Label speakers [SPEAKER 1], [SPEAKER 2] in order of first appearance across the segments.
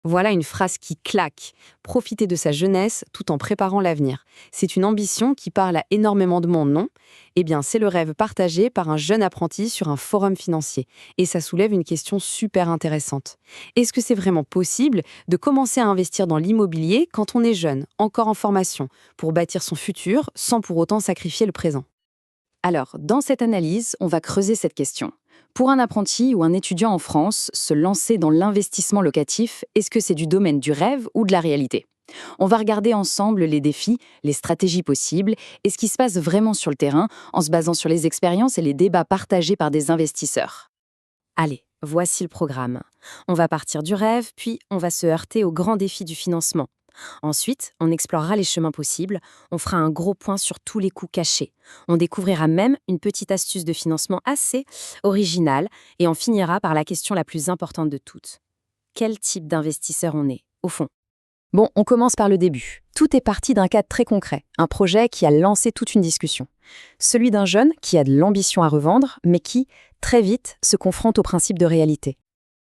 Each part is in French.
[SPEAKER 1] Voilà une phrase qui claque. Profiter de sa jeunesse tout en préparant l'avenir. C'est une ambition qui parle à énormément de monde, non? Eh bien, c'est le rêve partagé par un jeune apprenti sur un forum financier. Et ça soulève une question super intéressante. Est-ce que c'est vraiment possible de commencer à investir dans l'immobilier quand on est jeune, encore en formation, pour bâtir son futur sans pour autant sacrifier le présent?
[SPEAKER 2] Alors, dans cette analyse, on va creuser cette question. Pour un apprenti ou un étudiant en France, se lancer dans l'investissement locatif, est-ce que c'est du domaine du rêve ou de la réalité? On va regarder ensemble les défis, les stratégies possibles et ce qui se passe vraiment sur le terrain en se basant sur les expériences et les débats partagés par des investisseurs.
[SPEAKER 1] Allez, voici le programme. On va partir du rêve, puis on va se heurter aux grands défis du financement. Ensuite, on explorera les chemins possibles, on fera un gros point sur tous les coûts cachés. On découvrira même une petite astuce de financement assez originale et on finira par la question la plus importante de toutes. Quel type d'investisseur on est, au fond?
[SPEAKER 2] Bon, on commence par le début. Tout est parti d'un cas très concret, un projet qui a lancé toute une discussion. Celui d'un jeune qui a de l'ambition à revendre, mais qui, très vite, se confronte au principe de réalité.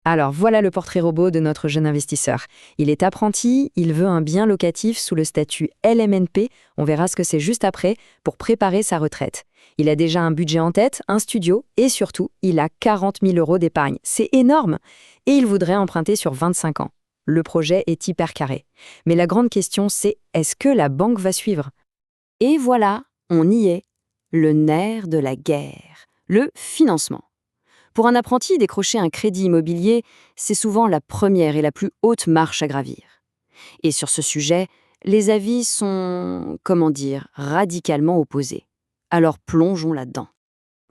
[SPEAKER 2] Alors voilà le portrait robot de notre jeune investisseur. Il est apprenti, il veut un bien locatif sous le statut LMNP, on verra ce que c'est juste après, pour préparer sa retraite. Il a déjà un budget en tête, un studio et surtout, il a 40 000 € d'épargne. C'est énorme! Et il voudrait emprunter sur 25 ans. Le projet est hyper carré. Mais la grande question c'est, est-ce que la banque va suivre?
[SPEAKER 1] Et voilà, on y est. Le nerf de la guerre, le financement. Pour un apprenti, décrocher un crédit immobilier, c'est souvent la première et la plus haute marche à gravir. Et sur ce sujet, les avis sont, comment dire, radicalement opposés. Alors plongeons là-dedans.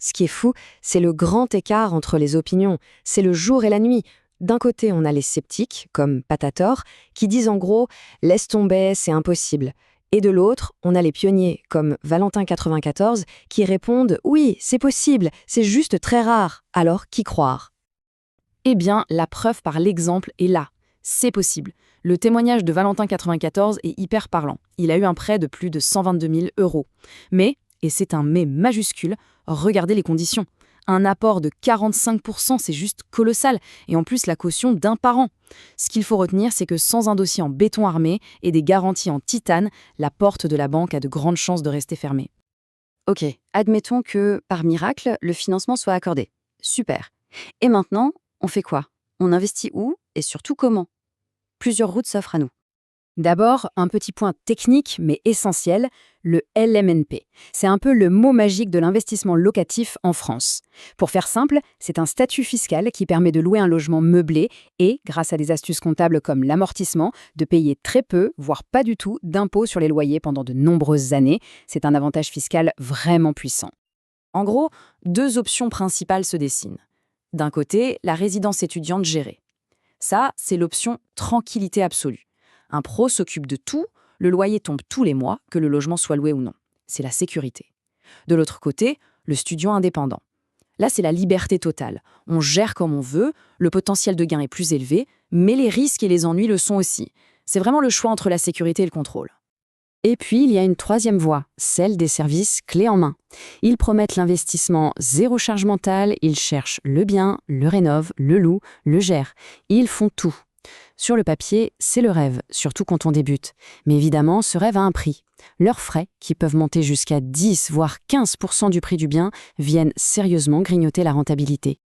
[SPEAKER 2] Ce qui est fou, c'est le grand écart entre les opinions. C'est le jour et la nuit. D'un côté, on a les sceptiques, comme Patator, qui disent en gros « laisse tomber, c'est impossible ». Et de l'autre, on a les pionniers, comme Valentin94, qui répondent « oui, c'est possible, c'est juste très rare, alors qui croire ?»
[SPEAKER 3] Eh bien, la preuve par l'exemple est là. C'est possible. Le témoignage de Valentin94 est hyper parlant. Il a eu un prêt de plus de 122 000 €. Mais, et c'est un mais majuscule, regardez les conditions. Un apport de 45%, c'est juste colossal. Et en plus, la caution d'un parent. Ce qu'il faut retenir, c'est que sans un dossier en béton armé et des garanties en titane, la porte de la banque a de grandes chances de rester fermée.
[SPEAKER 1] Ok, admettons que, par miracle, le financement soit accordé. Super. Et maintenant, on fait quoi? On investit où et surtout comment? Plusieurs routes s'offrent à nous.
[SPEAKER 2] D'abord, un petit point technique mais essentiel, le LMNP. C'est un peu le mot magique de l'investissement locatif en France. Pour faire simple, c'est un statut fiscal qui permet de louer un logement meublé et, grâce à des astuces comptables comme l'amortissement, de payer très peu, voire pas du tout, d'impôts sur les loyers pendant de nombreuses années. C'est un avantage fiscal vraiment puissant.
[SPEAKER 3] En gros, deux options principales se dessinent. D'un côté, la résidence étudiante gérée. Ça, c'est l'option tranquillité absolue. Un pro s'occupe de tout, le loyer tombe tous les mois, que le logement soit loué ou non. C'est la sécurité. De l'autre côté, le studio indépendant. Là, c'est la liberté totale. On gère comme on veut, le potentiel de gain est plus élevé, mais les risques et les ennuis le sont aussi. C'est vraiment le choix entre la sécurité et le contrôle.
[SPEAKER 2] Et puis, il y a une troisième voie, celle des services clés en main. Ils promettent l'investissement zéro charge mentale, ils cherchent le bien, le rénovent, le louent, le gèrent. Ils font tout. Sur le papier, c'est le rêve, surtout quand on débute. Mais évidemment, ce rêve a un prix. Leurs frais, qui peuvent monter jusqu'à 10 voire 15% du prix du bien, viennent sérieusement grignoter la rentabilité.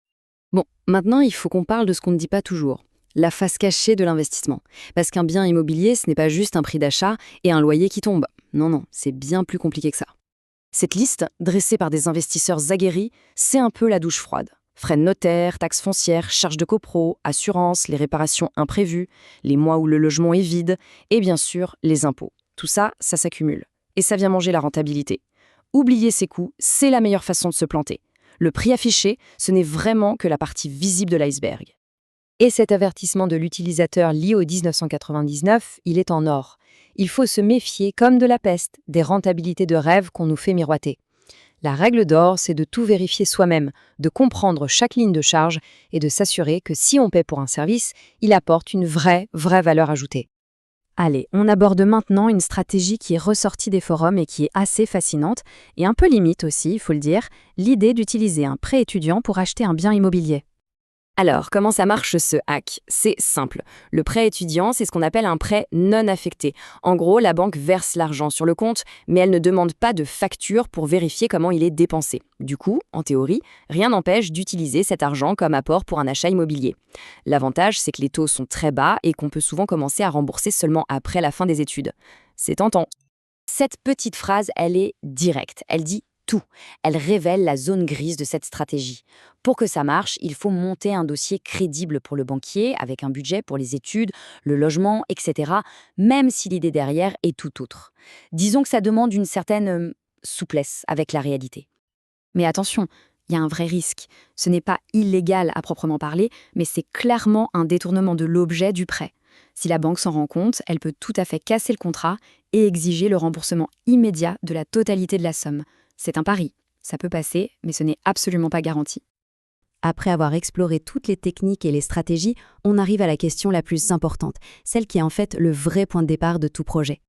[SPEAKER 1] Bon, maintenant, il faut qu'on parle de ce qu'on ne dit pas toujours. La face cachée de l'investissement. Parce qu'un bien immobilier, ce n'est pas juste un prix d'achat et un loyer qui tombe. Non, non, c'est bien plus compliqué que ça. Cette liste, dressée par des investisseurs aguerris, c'est un peu la douche froide. Frais de notaire, taxes foncières, charges de copro, assurances, les réparations imprévues, les mois où le logement est vide, et bien sûr, les impôts. Tout ça, ça s'accumule. Et ça vient manger la rentabilité. Oublier ces coûts, c'est la meilleure façon de se planter. Le prix affiché, ce n'est vraiment que la partie visible de l'iceberg.
[SPEAKER 2] Et cet avertissement de l'utilisateur lié au 1999, il est en or. Il faut se méfier, comme de la peste, des rentabilités de rêve qu'on nous fait miroiter. La règle d'or, c'est de tout vérifier soi-même, de comprendre chaque ligne de charge et de s'assurer que si on paie pour un service, il apporte une vraie valeur ajoutée. Allez, on aborde maintenant une stratégie qui est ressortie des forums et qui est assez fascinante, et un peu limite aussi, il faut le dire, l'idée d'utiliser un prêt étudiant pour acheter un bien immobilier.
[SPEAKER 3] Alors, comment ça marche ce hack? C'est simple. Le prêt étudiant, c'est ce qu'on appelle un prêt non affecté. En gros, la banque verse l'argent sur le compte, mais elle ne demande pas de facture pour vérifier comment il est dépensé. Du coup, en théorie, rien n'empêche d'utiliser cet argent comme apport pour un achat immobilier. L'avantage, c'est que les taux sont très bas et qu'on peut souvent commencer à rembourser seulement après la fin des études. C'est tentant. Cette petite phrase, elle est directe. Elle dit tout. Elle révèle la zone grise de cette stratégie. Pour que ça marche, il faut monter un dossier crédible pour le banquier, avec un budget pour les études, le logement, etc., même si l'idée derrière est tout autre. Disons que ça demande une certaine souplesse avec la réalité.
[SPEAKER 2] Mais attention, il y a un vrai risque. Ce n'est pas illégal à proprement parler, mais c'est clairement un détournement de l'objet du prêt. Si la banque s'en rend compte, elle peut tout à fait casser le contrat et exiger le remboursement immédiat de la totalité de la somme. C'est un pari. Ça peut passer, mais ce n'est absolument pas garanti.
[SPEAKER 1] Après avoir exploré toutes les techniques et les stratégies, on arrive à la question la plus importante, celle qui est en fait le vrai point de départ de tout projet.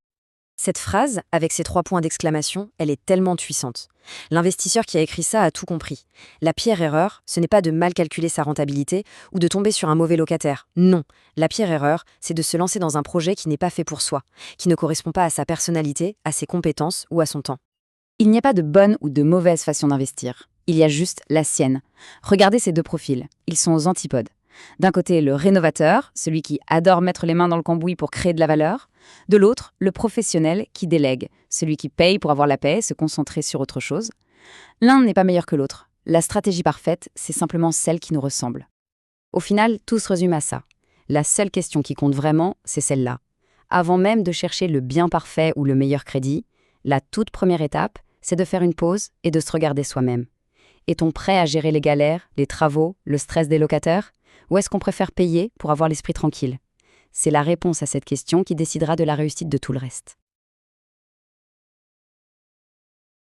[SPEAKER 3] Cette phrase, avec ses 3 points d'exclamation, elle est tellement puissante. L'investisseur qui a écrit ça a tout compris. La pire erreur, ce n'est pas de mal calculer sa rentabilité ou de tomber sur un mauvais locataire. Non, la pire erreur, c'est de se lancer dans un projet qui n'est pas fait pour soi, qui ne correspond pas à sa personnalité, à ses compétences ou à son temps.
[SPEAKER 2] Il n'y a pas de bonne ou de mauvaise façon d'investir. Il y a juste la sienne. Regardez ces deux profils. Ils sont aux antipodes. D'un côté, le rénovateur, celui qui adore mettre les mains dans le cambouis pour créer de la valeur. De l'autre, le professionnel qui délègue, celui qui paye pour avoir la paix et se concentrer sur autre chose. L'un n'est pas meilleur que l'autre. La stratégie parfaite, c'est simplement celle qui nous ressemble. Au final, tout se résume à ça. La seule question qui compte vraiment, c'est celle-là. Avant même de chercher le bien parfait ou le meilleur crédit, la toute première étape, c'est de faire une pause et de se regarder soi-même. Est-on prêt à gérer les galères, les travaux, le stress des locataires? Ou est-ce qu'on préfère payer pour avoir l'esprit tranquille? C'est la réponse à cette question qui décidera de la réussite de tout le reste.